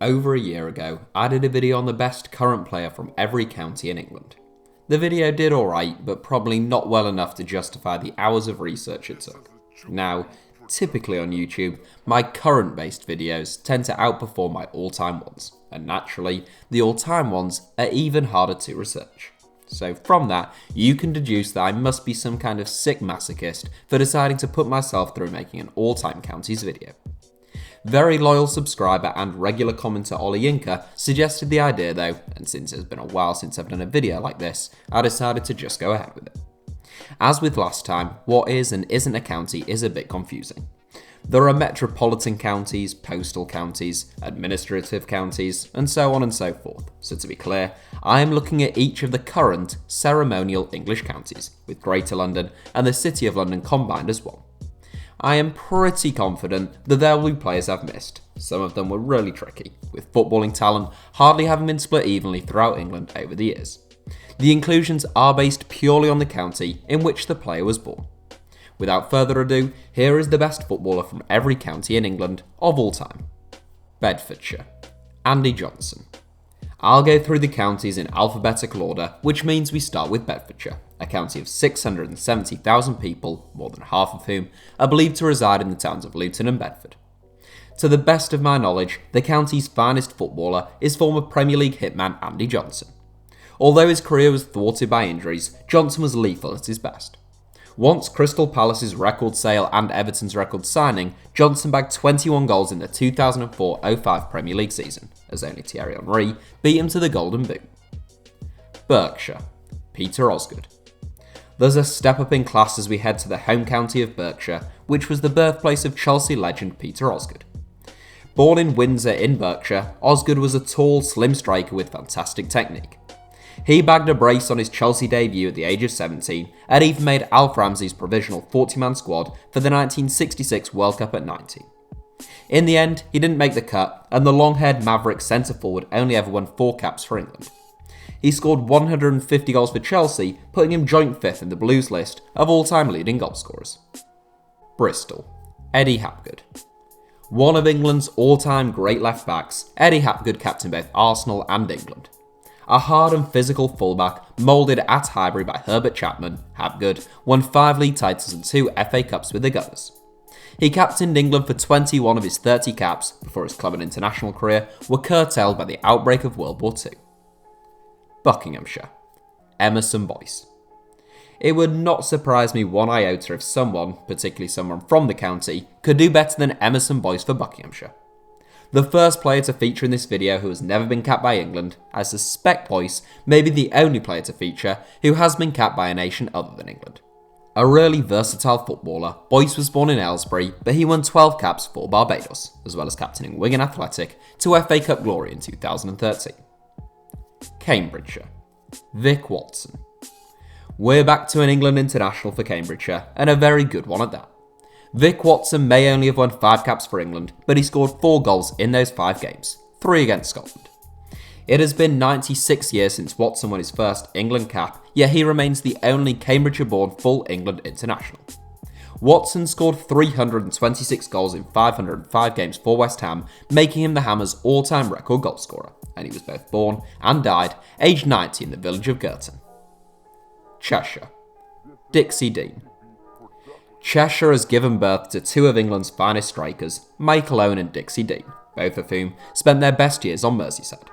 Over a year ago, I did a video on the best current player from every county in England. The video did alright, but probably not well enough to justify the hours of research it took. Now, typically on YouTube, my current based videos tend to outperform my all-time ones, and naturally, the all-time ones are even harder to research. So from that, you can deduce that I must be some kind of sick masochist for deciding to put myself through making an all-time counties video. Very loyal subscriber and regular commenter Ollie Yinka suggested the idea though, and since it's been a while since I've done a video like this, I decided to just go ahead with it. As with last time, what is and isn't a county is a bit confusing. There are metropolitan counties, postal counties, administrative counties, and so on and so forth. So to be clear, I am looking at each of the current ceremonial English counties, with Greater London and the City of London combined as one. I am pretty confident that there will be players I've missed. Some of them were really tricky, with footballing talent hardly having been split evenly throughout England over the years. The inclusions are based purely on the county in which the player was born. Without further ado, here is the best footballer from every county in England of all time. Bedfordshire. Andy Johnson. I'll go through the counties in alphabetical order, which means we start with Bedfordshire, a county of 670,000 people, more than half of whom are believed to reside in the towns of Luton and Bedford. To the best of my knowledge, the county's finest footballer is former Premier League hitman Andy Johnson. Although his career was thwarted by injuries, Johnson was lethal at his best. Once Crystal Palace's record sale and Everton's record signing, Johnson bagged 21 goals in the 2004-05 Premier League season, as only Thierry Henry beat him to the Golden Boot. Berkshire. Peter Osgood. There's a step up in class as we head to the home county of Berkshire, which was the birthplace of Chelsea legend Peter Osgood. Born in Windsor in Berkshire, Osgood was a tall, slim striker with fantastic technique. He bagged a brace on his Chelsea debut at the age of 17 and even made Alf Ramsey's provisional 40-man squad for the 1966 World Cup at 19. In the end, he didn't make the cut, and the long-haired Maverick centre-forward only ever won 4 caps for England. He scored 150 goals for Chelsea, putting him joint 5th in the Blues list of all-time leading goalscorers. Bristol. Eddie Hapgood. One of England's all-time great left-backs, Eddie Hapgood captained both Arsenal and England. A hard and physical fullback, moulded at Highbury by Herbert Chapman, Hapgood won 5 league titles and 2 FA Cups with the Gunners. He captained England for 21 of his 30 caps before his club and international career were curtailed by the outbreak of World War II. Buckinghamshire. Emerson Boyce. It would not surprise me one iota if someone, particularly someone from the county, could do better than Emerson Boyce for Buckinghamshire. The first player to feature in this video who has never been capped by England, I suspect Boyce may be the only player to feature who has been capped by a nation other than England. A really versatile footballer, Boyce was born in Aylesbury, but he won 12 caps for Barbados, as well as captaining Wigan Athletic to FA Cup glory in 2013. Cambridgeshire. Vic Watson. We're back to an England international for Cambridgeshire, and a very good one at that. Vic Watson may only have won 5 caps for England, but he scored 4 goals in those 5 games, 3 against Scotland. It has been 96 years since Watson won his first England cap, yet he remains the only Cambridgeshire-born full England international. Watson scored 326 goals in 505 games for West Ham, making him the Hammers' all-time record goalscorer, and he was both born and died aged 90 in the village of Girton. Cheshire. Dixie Dean. Cheshire has given birth to 2 of England's finest strikers, Michael Owen and Dixie Dean, both of whom spent their best years on Merseyside.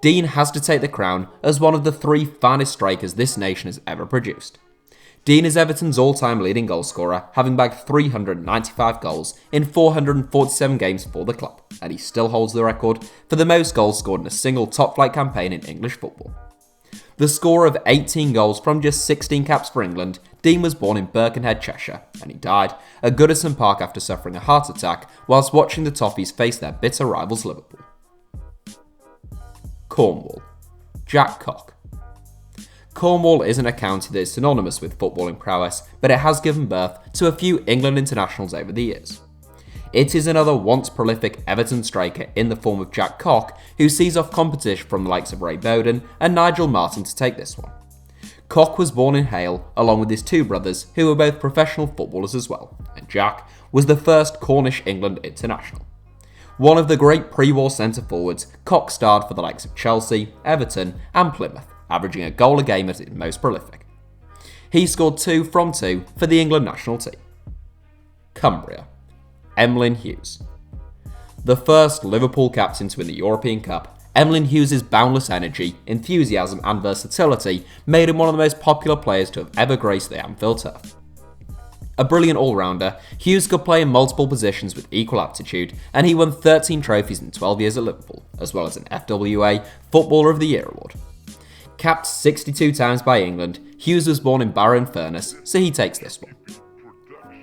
Dean has to take the crown as one of the 3 finest strikers this nation has ever produced. Dean is Everton's all-time leading goalscorer, having bagged 395 goals in 447 games for the club, and he still holds the record for the most goals scored in a single top-flight campaign in English football. The scorer of 18 goals from just 16 caps for England, Dean was born in Birkenhead, Cheshire, and he died at Goodison Park after suffering a heart attack whilst watching the Toffees face their bitter rivals Liverpool. Cornwall. Jack Cock. Cornwall isn't a county that is synonymous with footballing prowess, but it has given birth to a few England internationals over the years. It is another once prolific Everton striker in the form of Jack Cock, who sees off competition from the likes of Ray Bowden and Nigel Martin to take this one. Cock was born in Hale, along with his 2 brothers, who were both professional footballers as well, and Jack was the first Cornish England international. One of the great pre-war centre-forwards, Cock starred for the likes of Chelsea, Everton and Plymouth, averaging a goal a game at his most prolific. He scored 2 from 2 for the England national team. Cumbria. Emlyn Hughes. The first Liverpool captain to win the European Cup, Emlyn Hughes' boundless energy, enthusiasm and versatility made him one of the most popular players to have ever graced the Anfield turf. A brilliant all-rounder, Hughes could play in multiple positions with equal aptitude, and he won 13 trophies in 12 years at Liverpool, as well as an FWA Footballer of the Year award. Capped 62 times by England, Hughes was born in Barrow-in-Furness, so he takes this one.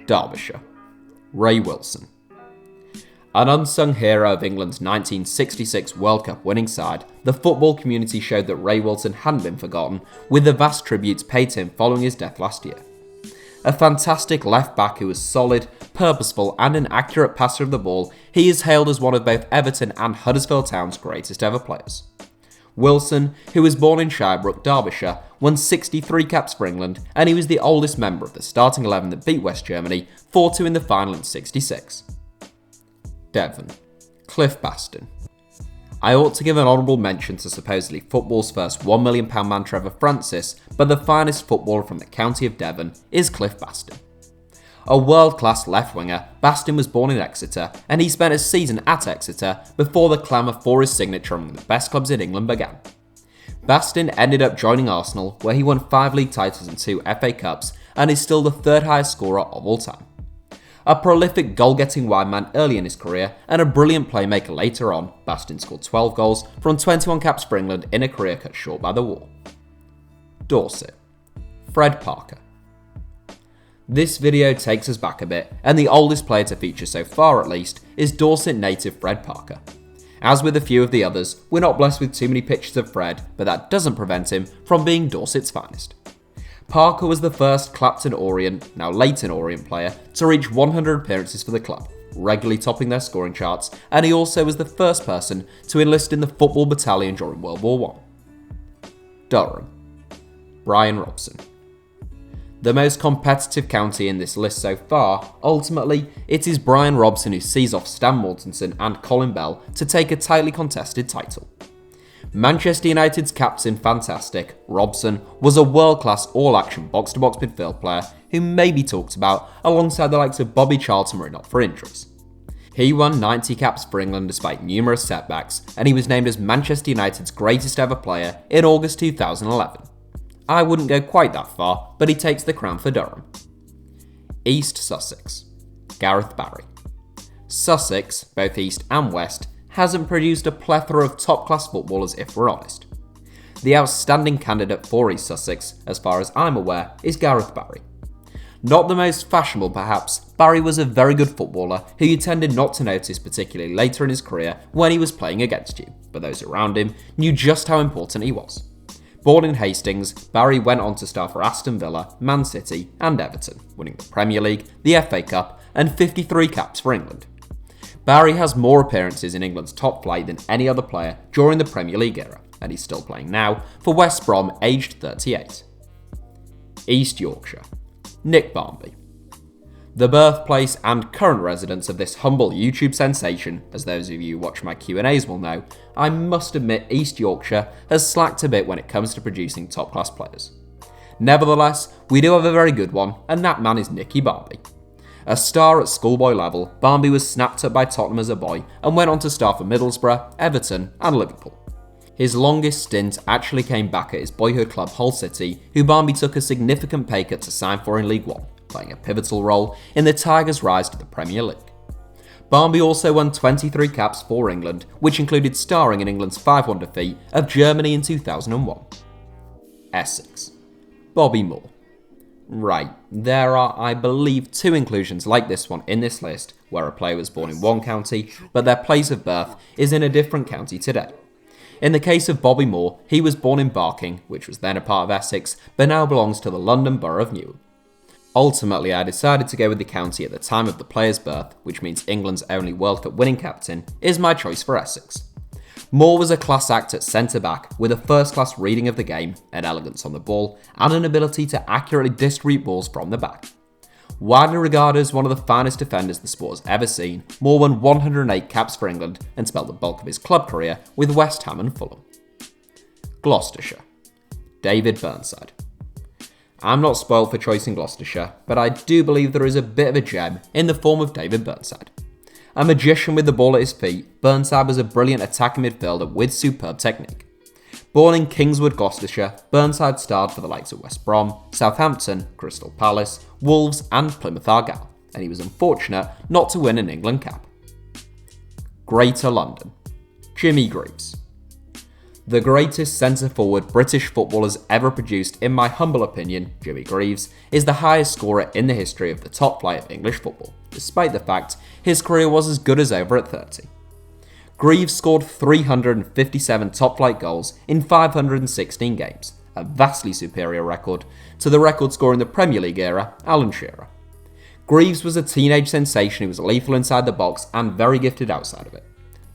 Derbyshire. Ray Wilson. An unsung hero of England's 1966 World Cup winning side, the football community showed that Ray Wilson hadn't been forgotten, with the vast tributes paid to him following his death last year. A fantastic left-back who was solid, purposeful and an accurate passer of the ball, he is hailed as one of both Everton and Huddersfield Town's greatest ever players. Wilson, who was born in Shirebrook, Derbyshire, won 63 caps for England, and he was the oldest member of the starting 11 that beat West Germany 4-2 in the final in '66. Devon. Cliff Bastin. I ought to give an honourable mention to supposedly football's first £1 million man Trevor Francis, but the finest footballer from the county of Devon is Cliff Bastin. A world-class left-winger, Bastin was born in Exeter, and he spent a season at Exeter before the clamour for his signature among the best clubs in England began. Bastin ended up joining Arsenal, where he won 5 league titles and 2 FA Cups, and is still the 3rd highest scorer of all time. A prolific goal-getting wide man early in his career, and a brilliant playmaker later on, Bastin scored 12 goals from 21 caps for England in a career cut short by the war. Dorset. Fred Parker. This video takes us back a bit, and the oldest player to feature so far at least is Dorset native Fred Parker. As with a few of the others, we're not blessed with too many pictures of Fred, but that doesn't prevent him from being Dorset's finest. Parker was the first Clapton Orient, now Leyton Orient player to reach 100 appearances for the club, regularly topping their scoring charts, and he also was the first person to enlist in the football battalion during World War I. Durham. Brian Robson. The most competitive county in this list so far, ultimately, it is Brian Robson who sees off Stan Mortensen and Colin Bell to take a tightly contested title. Manchester United's captain fantastic, Robson, was a world-class all-action box-to-box midfield player who may be talked about alongside the likes of Bobby Charlton were it not for injuries. He won 90 caps for England despite numerous setbacks, and he was named as Manchester United's greatest ever player in August 2011. I wouldn't go quite that far, but he takes the crown for Durham. East Sussex. Gareth Barry. Sussex, both East and West, hasn't produced a plethora of top-class footballers if we're honest. The outstanding candidate for East Sussex, as far as I'm aware, is Gareth Barry. Not the most fashionable perhaps, Barry was a very good footballer who you tended not to notice particularly later in his career when he was playing against you, but those around him knew just how important he was. Born in Hastings, Barry went on to star for Aston Villa, Man City and Everton, winning the Premier League, the FA Cup and 53 caps for England. Barry has more appearances in England's top flight than any other player during the Premier League era, and he's still playing now for West Brom aged 38. East Yorkshire. Nick Barmby. The birthplace and current residence of this humble YouTube sensation, as those of you who watch my Q&As will know, I must admit East Yorkshire has slacked a bit when it comes to producing top-class players. Nevertheless, we do have a very good one, and that man is Nicky Barmby. A star at schoolboy level, Barmby was snapped up by Tottenham as a boy and went on to star for Middlesbrough, Everton and Liverpool. His longest stint actually came back at his boyhood club Hull City, who Barmby took a significant pay cut to sign for in League One, playing a pivotal role in the Tigers' rise to the Premier League. Barmby also won 23 caps for England, which included starring in England's 5-1 defeat of Germany in 2001. Essex. Bobby Moore. Right, there are, I believe, 2 inclusions like this one in this list, where a player was born in one county, but their place of birth is in a different county today. In the case of Bobby Moore, he was born in Barking, which was then a part of Essex, but now belongs to the London Borough of Newham. Ultimately, I decided to go with the county at the time of the player's birth, which means England's only World Cup winning captain, is my choice for Essex. Moore was a class act at centre-back with a first-class reading of the game, an elegance on the ball, and an ability to accurately distribute balls from the back. Widely regarded as one of the finest defenders the sport has ever seen, Moore won 108 caps for England and spent the bulk of his club career with West Ham and Fulham. Gloucestershire. David Burnside. I'm not spoilt for choosing Gloucestershire, but I do believe there is a bit of a gem in the form of David Burnside. A magician with the ball at his feet, Burnside was a brilliant attacking midfielder with superb technique. Born in Kingswood, Gloucestershire, Burnside starred for the likes of West Brom, Southampton, Crystal Palace, Wolves and Plymouth Argyle, and he was unfortunate not to win an England cap. Greater London. Jimmy Greaves. The greatest centre-forward British football has ever produced, in my humble opinion, Jimmy Greaves, is the highest scorer in the history of the top flight of English football, despite the fact his career was as good as over at 30. Greaves scored 357 top-flight goals in 516 games, a vastly superior record to the record scorer in the Premier League era, Alan Shearer. Greaves was a teenage sensation who was lethal inside the box and very gifted outside of it.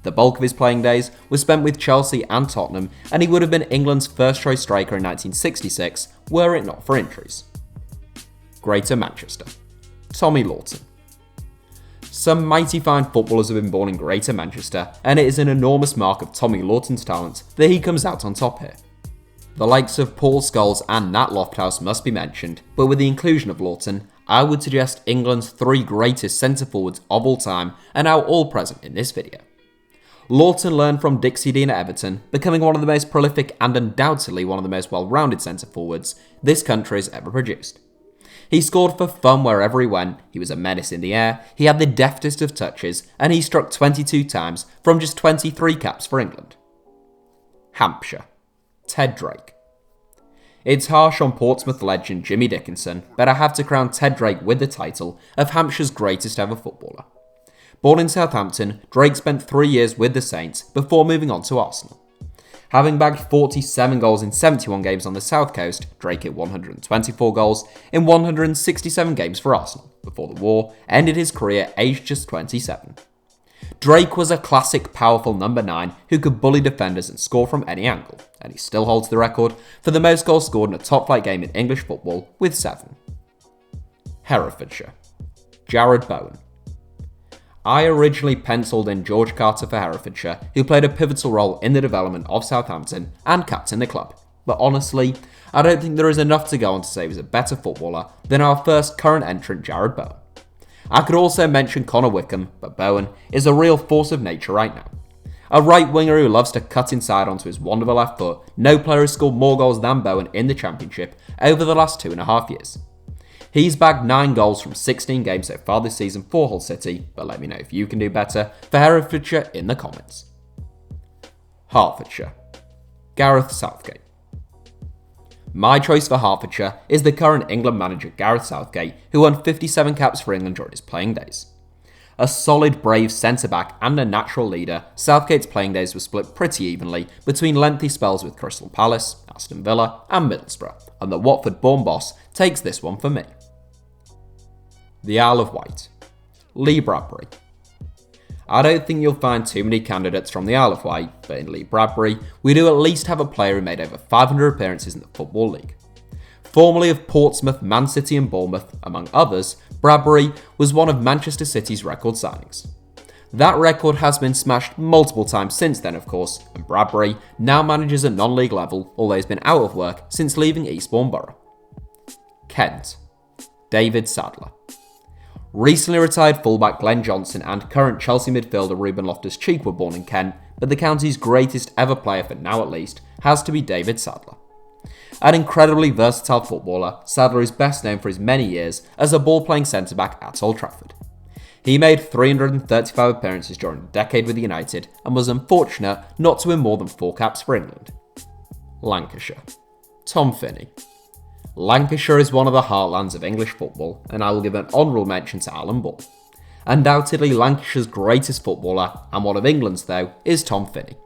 The bulk of his playing days was spent with Chelsea and Tottenham, and he would have been England's first-choice striker in 1966 were it not for injuries. Greater Manchester. Tommy Lawton. Some mighty fine footballers have been born in Greater Manchester, and it is an enormous mark of Tommy Lawton's talent that he comes out on top here. The likes of Paul Scholes and Nat Lofthouse must be mentioned, but with the inclusion of Lawton, I would suggest England's 3 greatest centre-forwards of all time are now all present in this video. Lawton learned from Dixie Dean at Everton, becoming one of the most prolific and undoubtedly one of the most well-rounded centre-forwards this country has ever produced. He scored for fun wherever he went, he was a menace in the air, he had the deftest of touches, and he struck 22 times from just 23 caps for England. Hampshire. Ted Drake. It's harsh on Portsmouth legend Jimmy Dickinson, but I have to crown Ted Drake with the title of Hampshire's greatest ever footballer. Born in Southampton, Drake spent 3 years with the Saints before moving on to Arsenal. Having bagged 47 goals in 71 games on the South Coast, Drake hit 124 goals in 167 games for Arsenal before the war, ended his career aged just 27. Drake was a classic powerful number 9 who could bully defenders and score from any angle, and he still holds the record for the most goals scored in a top-flight game in English football with 7. Herefordshire. Jarrod Bowen. I originally penciled in George Carter for Herefordshire, who played a pivotal role in the development of Southampton and captained the club. But honestly, I don't think there is enough to go on to say he was a better footballer than our first current entrant Jarrod Bowen. I could also mention Connor Wickham, but Bowen is a real force of nature right now. A right winger who loves to cut inside onto his wonderful left foot, no player has scored more goals than Bowen in the Championship over the last 2.5 years. He's bagged 9 goals from 16 games so far this season for Hull City, but let me know if you can do better for Herefordshire in the comments. Hertfordshire. Gareth Southgate. My choice for Hertfordshire is the current England manager Gareth Southgate, who won 57 caps for England during his playing days. A solid, brave centre-back and a natural leader, Southgate's playing days were split pretty evenly between lengthy spells with Crystal Palace, Aston Villa and Middlesbrough, and the Watford-born boss takes this one for me. The Isle of Wight. Lee Bradbury. I don't think you'll find too many candidates from the Isle of Wight, but in Lee Bradbury, we do at least have a player who made over 500 appearances in the Football League. Formerly of Portsmouth, Man City and Bournemouth, among others, Bradbury was one of Manchester City's record signings. That record has been smashed multiple times since then, of course, and Bradbury now manages at non-league level, although he's been out of work since leaving Eastbourne Borough. Kent. David Sadler. Recently retired fullback Glenn Johnson and current Chelsea midfielder Ruben Loftus-Cheek were born in Kent, but the county's greatest ever player, for now at least, has to be David Sadler. An incredibly versatile footballer, Sadler is best known for his many years as a ball-playing centre-back at Old Trafford. He made 335 appearances during a decade with United and was unfortunate not to win more than 4 caps for England. Lancashire. Tom Finney. Lancashire is one of the heartlands of English football, and I will give an honourable mention to Alan Ball. Undoubtedly Lancashire's greatest footballer, and one of England's though, is Tom Finney.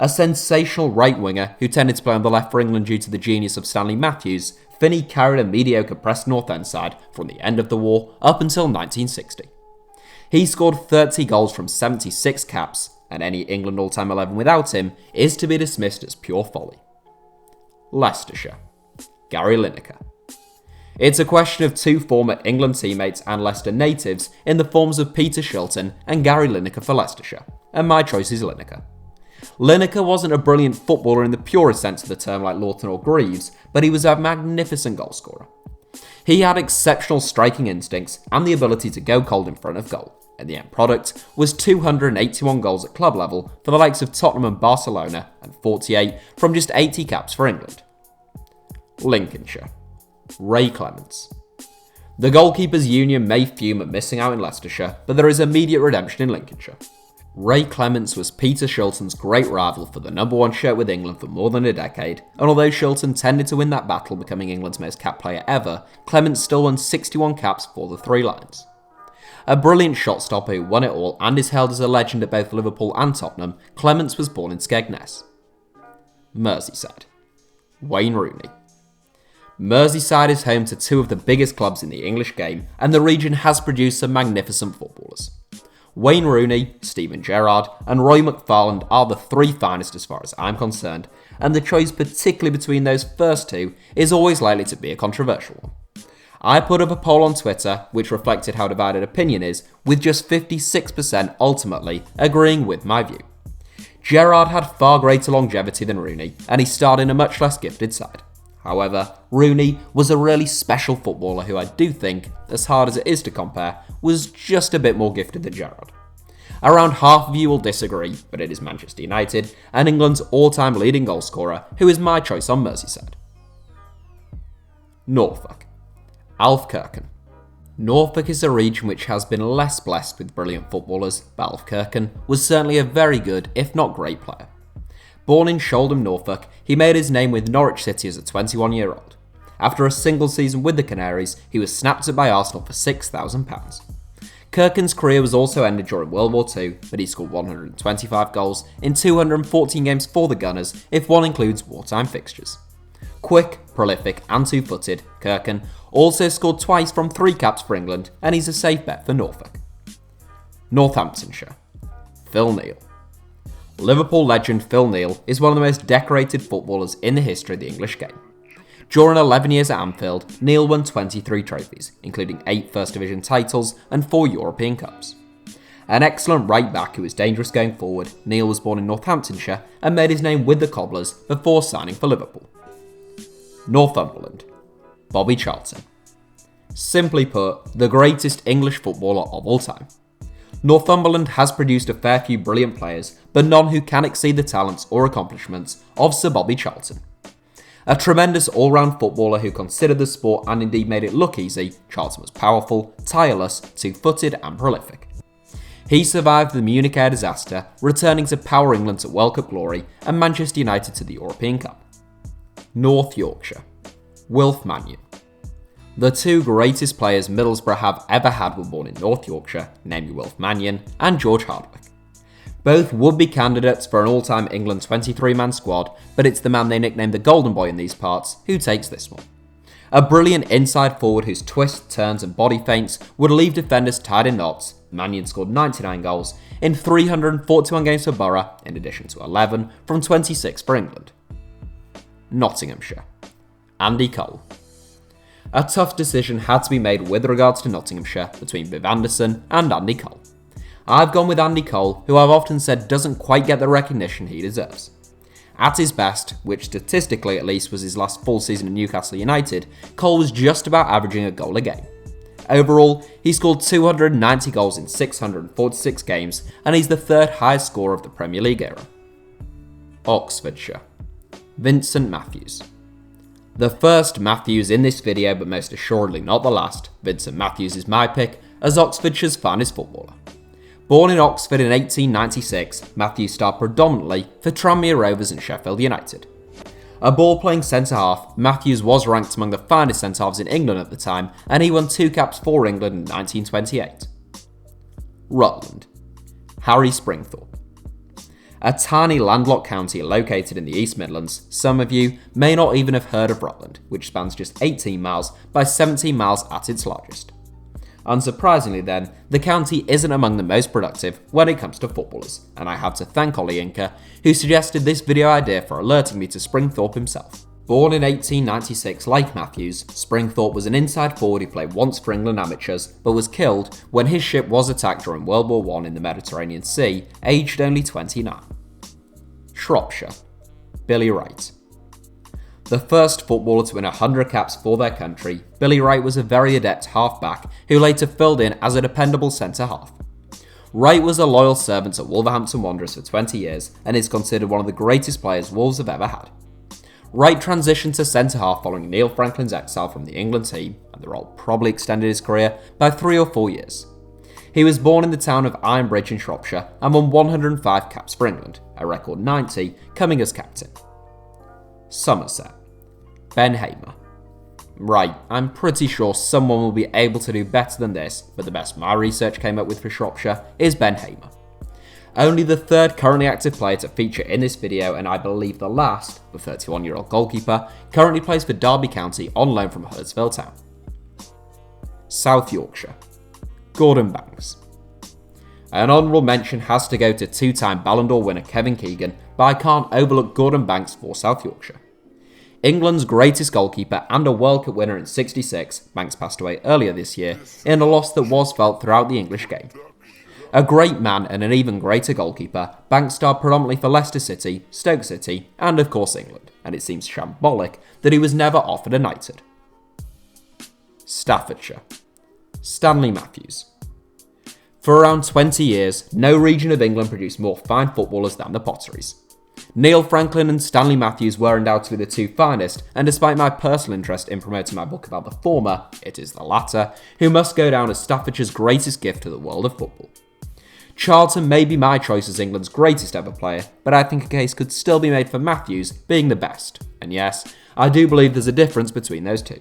A sensational right winger who tended to play on the left for England due to the genius of Stanley Matthews, Finney carried a mediocre Preston North End side from the end of the war up until 1960. He scored 30 goals from 76 caps, and any England all-time 11 without him is to be dismissed as pure folly. Leicestershire. Gary Lineker. It's a question of two former England teammates and Leicester natives in the forms of Peter Shilton and Gary Lineker for Leicestershire, and my choice is Lineker. Lineker wasn't a brilliant footballer in the purest sense of the term like Lawton or Greaves, but he was a magnificent goalscorer. He had exceptional striking instincts and the ability to go cold in front of goal, and the end product was 281 goals at club level for the likes of Tottenham and Barcelona, and 48 from just 80 caps for England. Lincolnshire. Ray Clements. The goalkeepers' union may fume at missing out in Leicestershire, but there is immediate redemption in Lincolnshire. Ray Clements was Peter Shilton's great rival for the #1 shirt with England for more than a decade, and although Shilton tended to win that battle, becoming England's most capped player ever, Clements still won 61 caps for the Three Lions. A brilliant shot stopper who won it all and is held as a legend at both Liverpool and Tottenham, Clements was born in Skegness. Merseyside. Wayne Rooney. Merseyside is home to two of the biggest clubs in the English game, and the region has produced some magnificent footballers. Wayne Rooney, Steven Gerrard, and Roy McFarland are the three finest as far as I'm concerned, and the choice particularly between those first two is always likely to be a controversial one. I put up a poll on Twitter which reflected how divided opinion is, with just 56% ultimately agreeing with my view. Gerrard had far greater longevity than Rooney, and he starred in a much less gifted side. However, Rooney was a really special footballer who I do think, as hard as it is to compare, was just a bit more gifted than Gerrard. Around half of you will disagree, but it is Manchester United and England's all-time leading goalscorer who is my choice on Merseyside. Norfolk. Alf Kirken. Norfolk is a region which has been less blessed with brilliant footballers, but Alf Kirken was certainly a very good, if not great player. Born in Sholdham, Norfolk, he made his name with Norwich City as a 21-year-old. After a single season with the Canaries, he was snapped up by Arsenal for £6,000. Kirken's career was also ended during World War II, but he scored 125 goals in 214 games for the Gunners, if one includes wartime fixtures. Quick, prolific and two-footed, Kirken also scored twice from 3 caps for England, and he's a safe bet for Norfolk. Northamptonshire. Phil Neal. Liverpool legend Phil Neal is one of the most decorated footballers in the history of the English game. During 11 years at Anfield, Neal won 23 trophies, including 8 First Division titles and 4 European Cups. An excellent right back who was dangerous going forward, Neal was born in Northamptonshire and made his name with the Cobblers before signing for Liverpool. Northumberland. Bobby Charlton. Simply put, the greatest English footballer of all time. Northumberland has produced a fair few brilliant players, but none who can exceed the talents or accomplishments of Sir Bobby Charlton. A tremendous all-round footballer who considered the sport and indeed made it look easy, Charlton was powerful, tireless, two-footed and prolific. He survived the Munich air disaster, returning to power England to World Cup glory and Manchester United to the European Cup. North Yorkshire. Wilf Mannion. The two greatest players Middlesbrough have ever had were born in North Yorkshire, namely Wilf Mannion and George Hardwick. Both would be candidates for an all-time England 23-man squad, but it's the man they nicknamed the Golden Boy in these parts who takes this one. A brilliant inside forward whose twists, turns and body feints would leave defenders tied in knots, Mannion scored 99 goals in 341 games for Borough, in addition to 11 from 26 for England. Nottinghamshire. Andy Cole. A tough decision had to be made with regards to Nottinghamshire between Viv Anderson and Andy Cole. I've gone with Andy Cole, who I've often said doesn't quite get the recognition he deserves. At his best, which statistically at least was his last full season at Newcastle United, Cole was just about averaging a goal a game. Overall, he scored 290 goals in 646 games, and he's the third highest scorer of the Premier League era. Oxfordshire. Vincent Matthews. The first Matthews in this video, but most assuredly not the last, Vincent Matthews is my pick as Oxfordshire's finest footballer. Born in Oxford in 1896, Matthews starred predominantly for Tranmere Rovers and Sheffield United. A ball-playing centre-half, Matthews was ranked among the finest centre-halves in England at the time, and he won 2 caps for England in 1928. Rutland. Harry Springthorpe. A tiny landlocked county located in the East Midlands, some of you may not even have heard of Rutland, which spans just 18 miles by 17 miles at its largest. Unsurprisingly then, the county isn't among the most productive when it comes to footballers, and I have to thank Ollie Inca, who suggested this video idea for alerting me to Springthorpe himself. Born in 1896 like Matthews, Springthorpe was an inside forward who played once for England amateurs, but was killed when his ship was attacked during World War I in the Mediterranean Sea, aged only 29. Shropshire. Billy Wright. The first footballer to win 100 caps for their country, Billy Wright was a very adept half-back who later filled in as a dependable centre-half. Wright was a loyal servant at Wolverhampton Wanderers for 20 years and is considered one of the greatest players Wolves have ever had. Wright transitioned to centre-half following Neil Franklin's exile from the England team, and the role probably extended his career by 3 or 4 years. He was born in the town of Ironbridge in Shropshire and won 105 caps for England, a record 90 coming as captain. Somerset. Ben Hamer. Right, I'm pretty sure someone will be able to do better than this, but the best my research came up with for Shropshire is Ben Hamer. Only the third currently active player to feature in this video, and I believe the last, the 31-year-old goalkeeper, currently plays for Derby County on loan from Huddersfield Town. South Yorkshire. Gordon Banks. An honourable mention has to go to two-time Ballon d'Or winner Kevin Keegan, but I can't overlook Gordon Banks for South Yorkshire. England's greatest goalkeeper and a World Cup winner in '66, Banks passed away earlier this year in a loss that was felt throughout the English game. A great man and an even greater goalkeeper, Banks starred predominantly for Leicester City, Stoke City, and of course England, and it seems shambolic that he was never offered a knighthood. Staffordshire. Stanley Matthews. For around 20 years, no region of England produced more fine footballers than the Potteries. Neil Franklin and Stanley Matthews were undoubtedly the two finest, and despite my personal interest in promoting my book about the former, it is the latter, who must go down as Staffordshire's greatest gift to the world of football. Charlton may be my choice as England's greatest ever player, but I think a case could still be made for Matthews being the best, and yes, I do believe there's a difference between those two.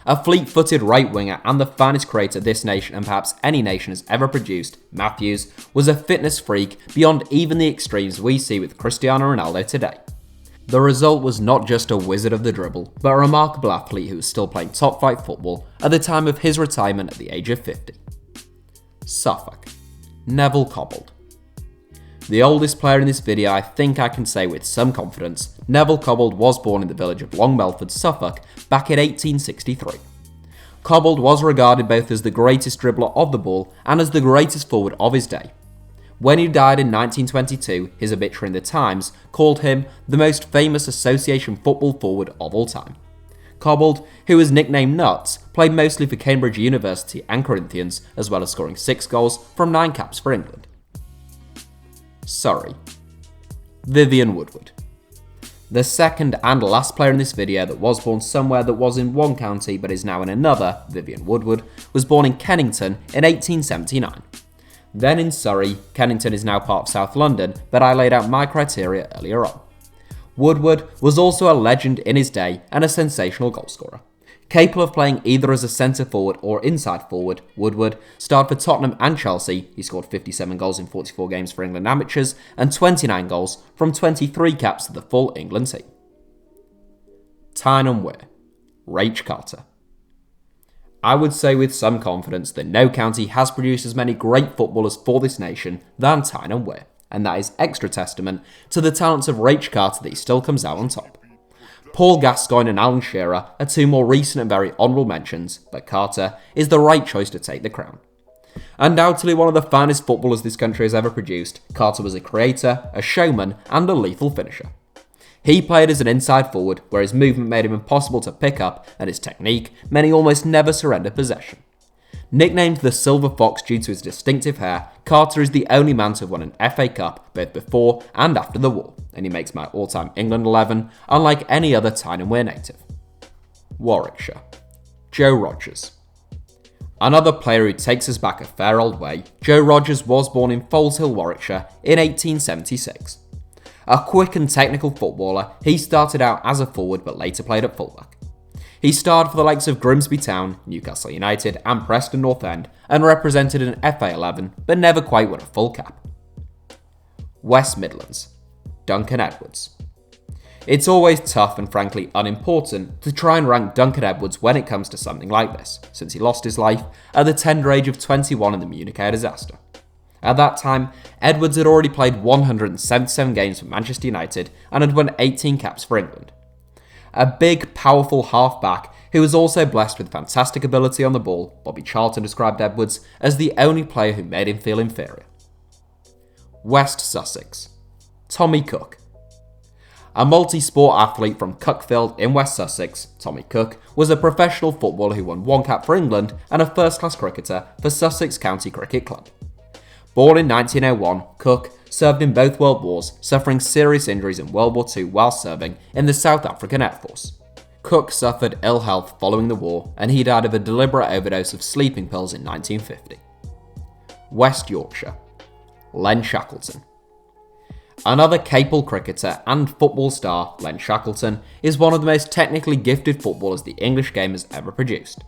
A fleet-footed right winger and the finest creator this nation and perhaps any nation has ever produced, Matthews was a fitness freak beyond even the extremes we see with Cristiano Ronaldo today. The result was not just a wizard of the dribble, but a remarkable athlete who was still playing top-flight football at the time of his retirement at the age of 50. Suffolk. Neville Cobbold. The oldest player in this video I think I can say with some confidence, Neville Cobbold was born in the village of Long Melford, Suffolk, back in 1863. Cobbold was regarded both as the greatest dribbler of the ball and as the greatest forward of his day. When he died in 1922, his obituary in the Times called him the most famous association football forward of all time. Cobbold, who was nicknamed Nuts, played mostly for Cambridge University and Corinthians, as well as scoring 6 goals from 9 caps for England. Surrey. Vivian Woodward. The second and last player in this video that was born somewhere that was in one county but is now in another, Vivian Woodward, was born in Kennington in 1879. Then in Surrey, Kennington is now part of South London, but I laid out my criteria earlier on. Woodward was also a legend in his day and a sensational goalscorer. Capable of playing either as a centre forward or inside forward, Woodward starred for Tottenham and Chelsea. He scored 57 goals in 44 games for England amateurs and 29 goals from 23 caps to the full England team. Tyne and Wear. Rach Carter. I would say with some confidence that no county has produced as many great footballers for this nation than Tyne and Wear, and that is extra testament to the talents of Rach Carter that he still comes out on top. Paul Gascoigne and Alan Shearer are two more recent and very honourable mentions, but Carter is the right choice to take the crown. Undoubtedly one of the finest footballers this country has ever produced, Carter was a creator, a showman, and a lethal finisher. He played as an inside forward, where his movement made him impossible to pick up, and his technique meant he almost never surrendered possession. Nicknamed the Silver Fox due to his distinctive hair, Carter is the only man to have won an FA Cup both before and after the war, and he makes my all-time England 11 unlike any other Tyne and Wear native. Warwickshire. Joe Rogers. Another player who takes us back a fair old way, Joe Rogers was born in Foleshill, Warwickshire in 1876. A quick and technical footballer, he started out as a forward but later played at fullback. He starred for the likes of Grimsby Town, Newcastle United and Preston North End and represented an FA 11 but never quite won a full cap. West Midlands. Duncan Edwards. It's always tough and frankly unimportant to try and rank Duncan Edwards when it comes to something like this, since he lost his life at the tender age of 21 in the Munich air disaster. At that time, Edwards had already played 177 games for Manchester United and had won 18 caps for England. A big, powerful half-back who was also blessed with fantastic ability on the ball, Bobby Charlton described Edwards as the only player who made him feel inferior. West Sussex. Tommy Cook. A multi-sport athlete from Cuckfield in West Sussex, Tommy Cook was a professional footballer who won 1 cap for England and a first-class cricketer for Sussex County Cricket Club. Born in 1901, Cook served in both World Wars, suffering serious injuries in World War II while serving in the South African Air Force. Cook suffered ill health following the war, and he died of a deliberate overdose of sleeping pills in 1950. West Yorkshire. Len Shackleton. Another capable cricketer and football star, Len Shackleton, is one of the most technically gifted footballers the English game has ever produced.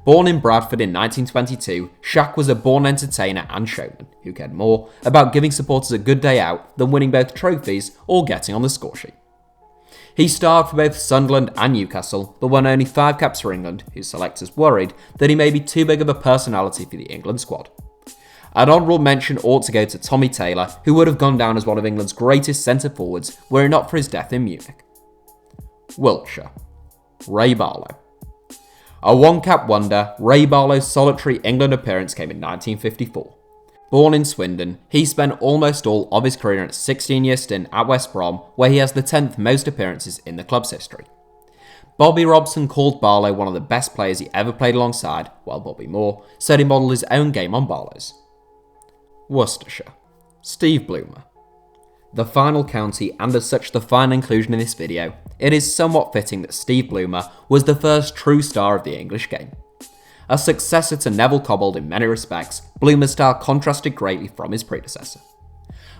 Born in Bradford in 1922, Shaq was a born entertainer and showman who cared more about giving supporters a good day out than winning both trophies or getting on the scoresheet. He starred for both Sunderland and Newcastle, but won only 5 caps for England, whose selectors worried that he may be too big of a personality for the England squad. An honourable mention ought to go to Tommy Taylor, who would have gone down as one of England's greatest centre-forwards were it not for his death in Munich. Wiltshire. Ray Barlow. A 1-cap wonder, Ray Barlow's solitary England appearance came in 1954. Born in Swindon, he spent almost all of his career in a 16-year stint at West Brom, where he has the 10th most appearances in the club's history. Bobby Robson called Barlow one of the best players he ever played alongside, while Bobby Moore said he modelled his own game on Barlow's. Worcestershire. Steve Bloomer. The final county, and as such the final inclusion in this video, it is somewhat fitting that Steve Bloomer was the first true star of the English game. A successor to Neville Cobbold in many respects, Bloomer's style contrasted greatly from his predecessor.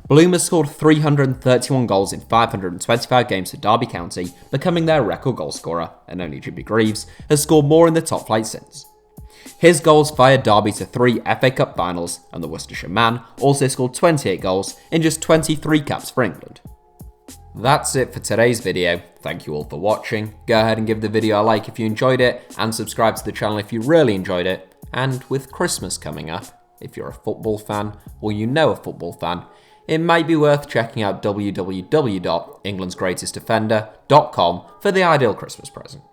Bloomer scored 331 goals in 525 games for Derby County, becoming their record goalscorer, and only Jimmy Greaves has scored more in the top flight since. His goals fired Derby to 3 FA Cup finals, and the Worcestershire man also scored 28 goals in just 23 caps for England. That's it for today's video. Thank you all for watching. Go ahead and give the video a like if you enjoyed it, and subscribe to the channel if you really enjoyed it. And with Christmas coming up, if you're a football fan or you know a football fan, it might be worth checking out www.englandsgreatestdefender.com for the ideal Christmas present.